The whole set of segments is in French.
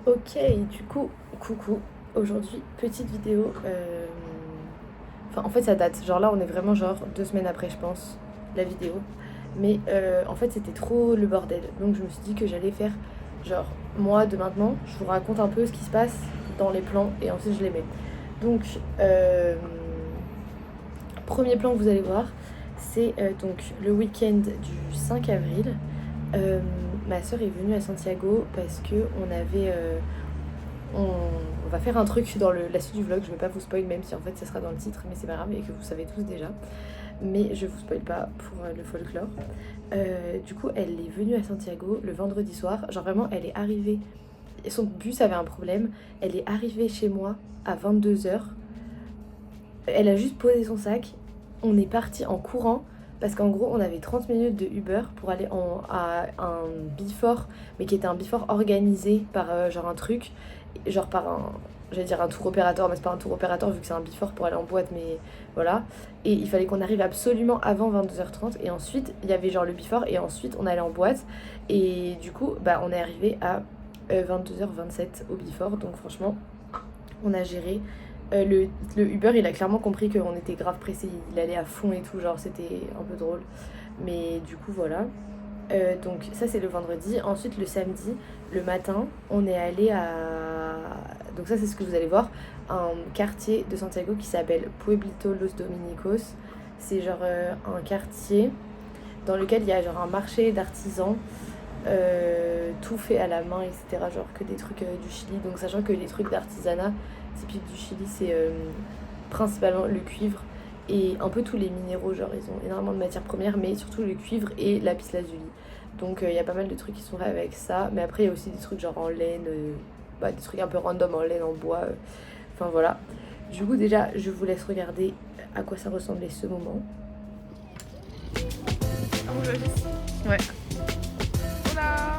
Ok, du coup, coucou. Aujourd'hui, petite vidéo. Enfin, en fait, ça date. Genre là, on est vraiment genre 2 semaines après, je pense, la vidéo. Mais en fait, c'était trop le bordel. Donc, je me suis dit que j'allais faire genre moi de maintenant. Je vous raconte un peu ce qui se passe dans les plans et ensuite je les mets. Donc, euh, premier plan que vous allez voir, c'est donc le week-end du 5 avril. Euh, Ma soeur est venue à Santiago parce que on va faire un truc dans la suite du vlog, je vais pas vous spoil même si en fait ça sera dans le titre, mais c'est pas grave et que vous savez tous déjà. Mais je vous spoil pas pour le folklore. Du coup, elle est venue à Santiago le vendredi soir. Genre vraiment, elle est arrivée. Et son bus avait un problème. Elle est arrivée chez moi à 22 heures. Elle a juste posé son sac. On est parti en courant parce qu'en gros, on avait 30 minutes de Uber pour aller à un before, mais qui était un before organisé par genre un truc, genre par un, j'allais dire un tour opérateur, mais c'est pas un tour opérateur vu que c'est un before pour aller en boîte, mais voilà. Et il fallait qu'on arrive absolument avant 22h30 et ensuite il y avait genre le before et ensuite on allait en boîte. Et du coup, bah on est arrivé à 22h27 au before, donc franchement, on a géré. Le Uber, il a clairement compris qu'on était grave pressé, il allait à fond et tout, genre c'était un peu drôle. Mais du coup, voilà. Donc ça, c'est le vendredi. Ensuite, le samedi, le matin, on est allé à... Donc ça, c'est ce que vous allez voir. Un quartier de Santiago qui s'appelle Pueblito Los Dominicos. C'est genre un quartier dans lequel il y a genre un marché d'artisans, tout fait à la main, etc. Genre que des trucs du Chili. Donc sachant que les trucs d'artisanat typiques du Chili, c'est principalement le cuivre et un peu tous les minéraux. Genre ils ont énormément de matières premières, mais surtout le cuivre et la lazuli. Donc il y a pas mal de trucs qui sont faits avec ça. Mais après il y a aussi des trucs genre en laine, bah, des trucs un peu random en laine, en bois. Enfin voilà. Du coup déjà je vous laisse regarder à quoi ça ressemblait ce moment. Ah, vous l'avez ici. Ouais. Hola.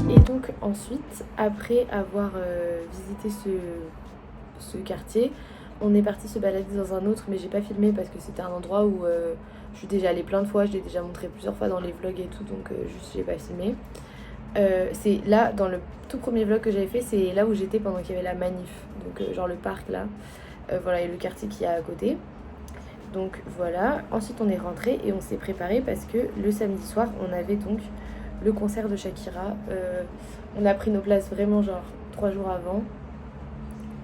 Et donc ensuite, après avoir visité ce quartier, on est parti se balader dans un autre, mais j'ai pas filmé parce que c'était un endroit où je suis déjà allée plein de fois, je l'ai déjà montré plusieurs fois dans les vlogs et tout, donc juste j'ai pas filmé. C'est là, dans le tout premier vlog que j'avais fait, c'est là où j'étais pendant qu'il y avait la manif, donc genre le parc là, voilà, et le quartier qu'il y a à côté. Donc voilà, ensuite on est rentré et on s'est préparé parce que le samedi soir, on avait donc le concert de Shakira. On a pris nos places vraiment genre 3 jours avant.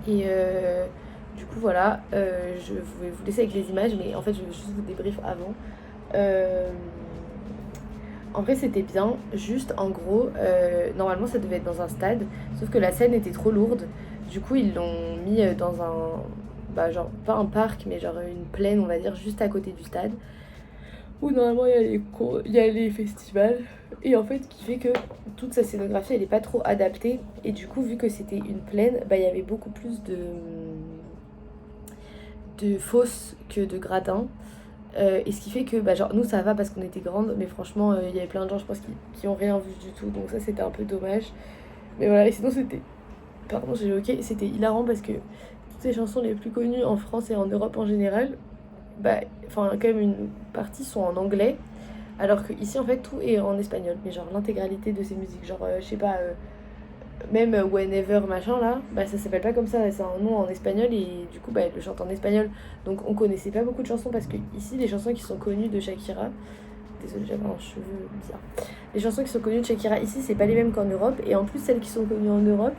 Et du coup voilà, je vais vous laisser avec les images, mais en fait je vais juste vous débrief avant. Euh, En vrai c'était bien, juste en gros, normalement ça devait être dans un stade, sauf que la scène était trop lourde. Du coup ils l'ont mis dans un, bah genre pas un parc, mais genre une plaine on va dire, juste à côté du stade où normalement il y a les festivals. Et en fait, ce qui fait que toute sa scénographie, elle est pas trop adaptée. Et du coup, vu que c'était une plaine, bah, il y avait beaucoup plus de fosses que de gradins. Et ce qui fait que, bah, genre, nous, ça va parce qu'on était grandes, mais franchement, il y avait plein de gens, je pense, qui ont rien vu du tout. Donc ça, c'était un peu dommage. Mais voilà, et sinon, c'était... Pardon, j'ai ok, c'était hilarant parce que toutes les chansons les plus connues en France et en Europe en général, bah, enfin, quand même, une partie sont en anglais. Alors que ici en fait tout est en espagnol, mais genre l'intégralité de ces musiques, genre je sais pas, même Whenever machin là, bah ça s'appelle pas comme ça, c'est un nom en espagnol et du coup bah elle le chante en espagnol. Donc on connaissait pas beaucoup de chansons parce que ici les chansons qui sont connues de Shakira, Désolée, j'avais un cheveu bizarre. Les chansons qui sont connues de Shakira ici, c'est pas les mêmes qu'en Europe. Et en plus, celles qui sont connues en Europe,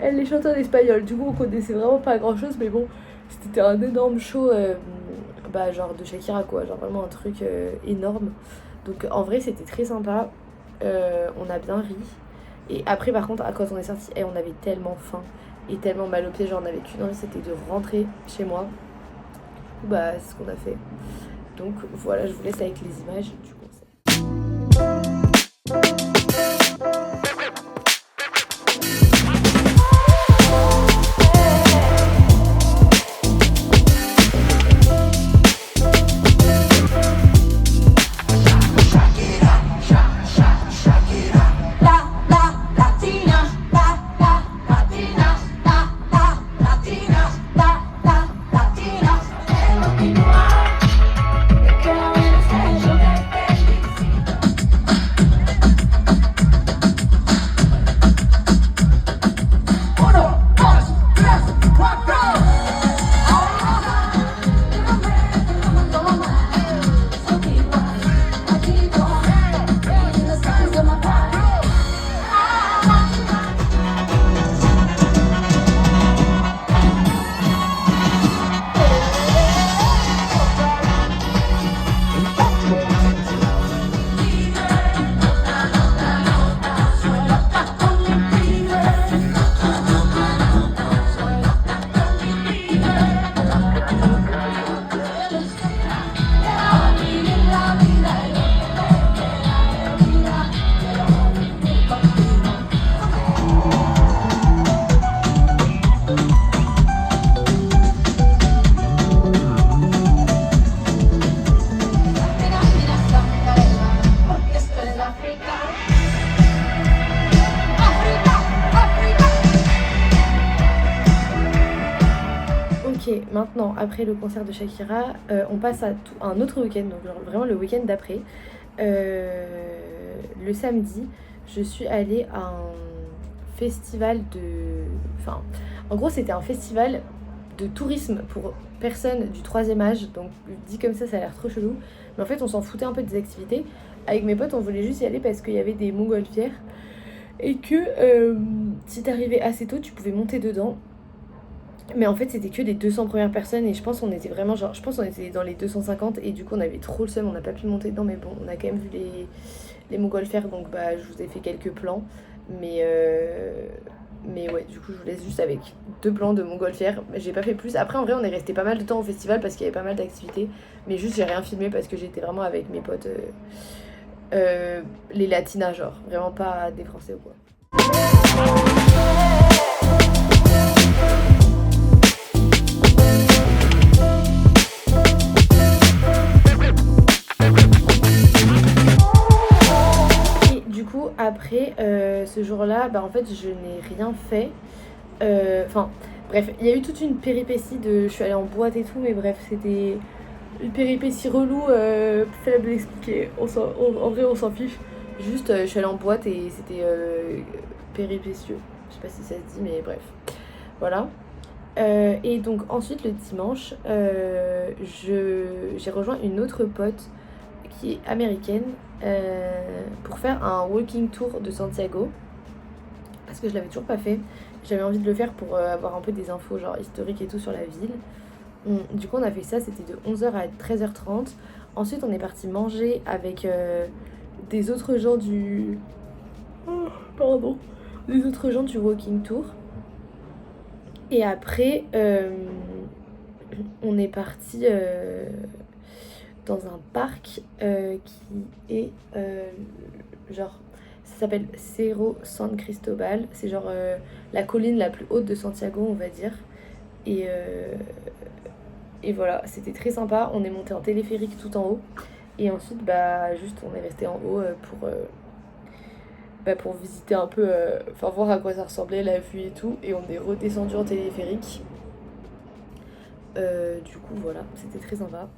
elle les chante en espagnol. Du coup, on connaissait vraiment pas grand chose. Mais bon, c'était un énorme show genre de Shakira, quoi. Genre vraiment un truc énorme. Donc en vrai, c'était très sympa. On a bien ri. Et après, par contre, quand on est sorti, on avait tellement faim et tellement mal aux pieds. Genre, on avait qu'une envie, c'était de rentrer chez moi. Du coup, bah, c'est ce qu'on a fait. Donc voilà, je vous laisse avec les images du concert. Ok, maintenant, après le concert de Shakira, on passe à un autre week-end, donc genre vraiment le week-end d'après. Le samedi, je suis allée à un festival de... Enfin, en gros, c'était un festival de tourisme pour personnes du troisième âge. Donc, dit comme ça a l'air trop chelou. Mais en fait, on s'en foutait un peu des activités. Avec mes potes, on voulait juste y aller parce qu'il y avait des montgolfières. Et que si t'arrivais assez tôt, tu pouvais monter dedans. Mais en fait, c'était que des 200 premières personnes et je pense qu'on était vraiment genre, je pense qu'on était dans les 250 et du coup on avait trop le seum, on n'a pas pu monter dedans, mais bon, on a quand même vu les montgolfières, donc bah je vous ai fait quelques plans, mais ouais, du coup je vous laisse juste avec 2 plans de montgolfières, j'ai pas fait plus. Après en vrai on est resté pas mal de temps au festival parce qu'il y avait pas mal d'activités, mais juste j'ai rien filmé parce que j'étais vraiment avec mes potes, les latinas genre, vraiment pas des français ou quoi. Après ce jour-là, bah en fait je n'ai rien fait. Enfin bref, il y a eu toute une péripétie de... Je suis allée en boîte et tout, mais bref, c'était une péripétie relou, faible d'expliquer. En vrai on s'en fiche. Juste je suis allée en boîte et c'était péripétieux. Je sais pas si ça se dit, mais bref. Voilà. Et donc ensuite le dimanche, j'ai rejoint une autre pote qui est américaine pour faire un walking tour de Santiago parce que je l'avais toujours pas fait. J'avais envie de le faire pour avoir un peu des infos genre historiques et tout sur la ville. Du coup on a fait ça, c'était de 11h à 13h30. Ensuite on est parti manger avec des autres gens du... des autres gens du walking tour. Et après on est parti dans un parc qui est genre, ça s'appelle Cerro San Cristobal, c'est genre la colline la plus haute de Santiago on va dire, et voilà, c'était très sympa. On est monté en téléphérique tout en haut et ensuite bah juste on est resté en haut pour visiter un peu, enfin voir à quoi ça ressemblait la vue et tout, et on est redescendu en téléphérique. Du coup voilà, c'était très sympa.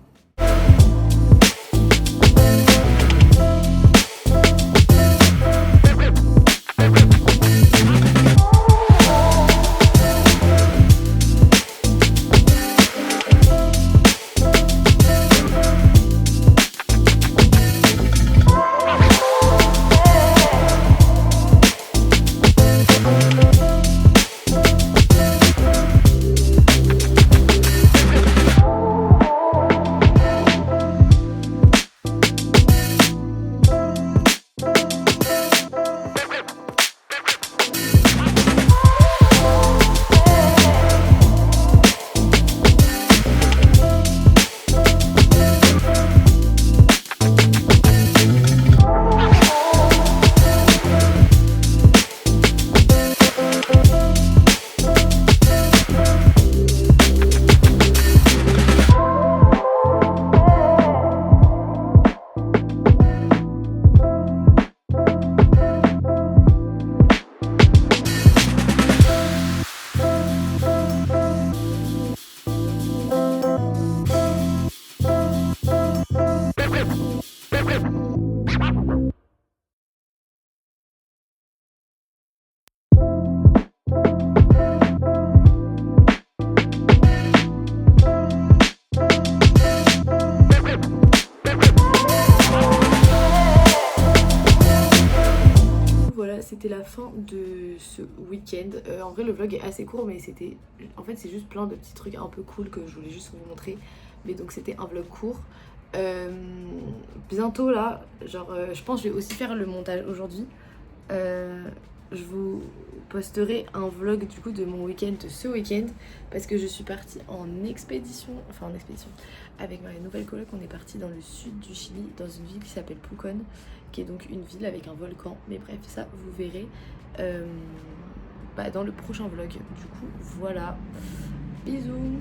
voilà, c'était la fin de ce week-end. En vrai, le vlog est assez court, mais en fait, c'est juste plein de petits trucs un peu cool que je voulais juste vous montrer. Mais donc, c'était un vlog court. Bientôt, là, genre, je pense que je vais aussi faire le montage aujourd'hui. Je vous posterai un vlog du coup de mon week-end, de ce week-end, parce que je suis partie en expédition, avec ma nouvelle coloc. On est parti dans le sud du Chili, dans une ville qui s'appelle Pucón, qui est donc une ville avec un volcan. Mais bref, ça vous verrez dans le prochain vlog. Du coup, voilà. Bisous.